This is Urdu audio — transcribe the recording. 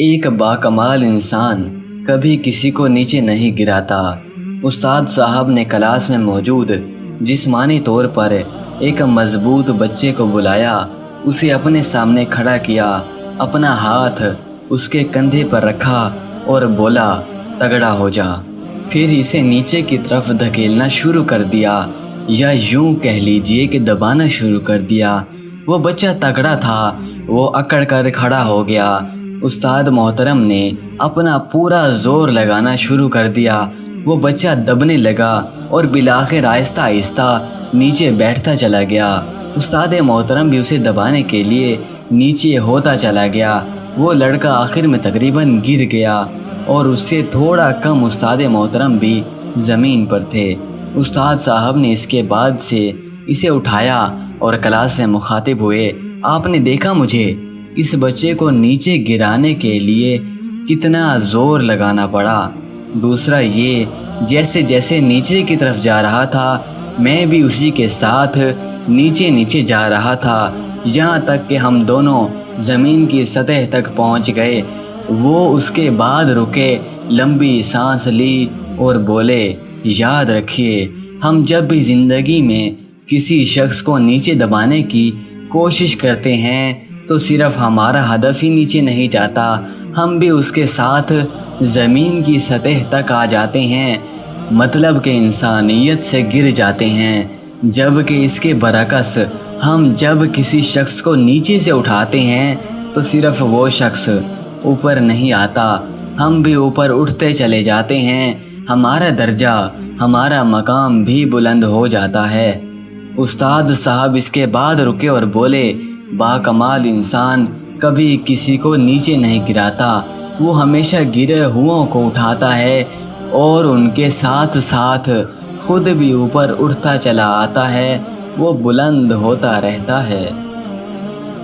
ایک باکمال انسان کبھی کسی کو نیچے نہیں گراتا۔ استاد صاحب نے کلاس میں موجود جسمانی طور پر ایک مضبوط بچے کو بلایا، اسے اپنے سامنے کھڑا کیا، اپنا ہاتھ اس کے کندھے پر رکھا اور بولا، تگڑا ہو جا۔ پھر اسے نیچے کی طرف دھکیلنا شروع کر دیا، یا یوں کہہ لیجئے کہ دبانا شروع کر دیا۔ وہ بچہ تگڑا تھا، وہ اکڑ کر کھڑا ہو گیا۔ استاد محترم نے اپنا پورا زور لگانا شروع کر دیا۔ وہ بچہ دبنے لگا اور بالآخر آہستہ آہستہ نیچے بیٹھتا چلا گیا۔ استاد محترم بھی اسے دبانے کے لیے نیچے ہوتا چلا گیا۔ وہ لڑکا آخر میں تقریباً گر گیا اور اس سے تھوڑا کم استاد محترم بھی زمین پر تھے۔ استاد صاحب نے اس کے بعد سے اسے اٹھایا اور کلاس سے مخاطب ہوئے، آپ نے دیکھا مجھے اس بچے کو نیچے گرانے کے لیے کتنا زور لگانا پڑا۔ دوسرا یہ، جیسے جیسے نیچے کی طرف جا رہا تھا میں بھی اسی کے ساتھ نیچے جا رہا تھا، یہاں تک کہ ہم دونوں زمین کی سطح تک پہنچ گئے۔ وہ اس کے بعد رکے، لمبی سانس لی اور بولے، یاد رکھیے، ہم جب بھی زندگی میں کسی شخص کو نیچے دبانے کی کوشش کرتے ہیں تو صرف ہمارا ہدف ہی نیچے نہیں جاتا، ہم بھی اس کے ساتھ زمین کی سطح تک آ جاتے ہیں، مطلب کہ انسانیت سے گر جاتے ہیں۔ جبکہ اس کے برعکس ہم جب کسی شخص کو نیچے سے اٹھاتے ہیں تو صرف وہ شخص اوپر نہیں آتا، ہم بھی اوپر اٹھتے چلے جاتے ہیں، ہمارا درجہ، ہمارا مقام بھی بلند ہو جاتا ہے۔ استاد صاحب اس کے بعد رکے اور بولے، باکمال انسان کبھی کسی کو نیچے نہیں گراتا، وہ ہمیشہ گرے ہوں کو اٹھاتا ہے اور ان کے ساتھ ساتھ خود بھی اوپر اٹھتا چلا آتا ہے، وہ بلند ہوتا رہتا ہے۔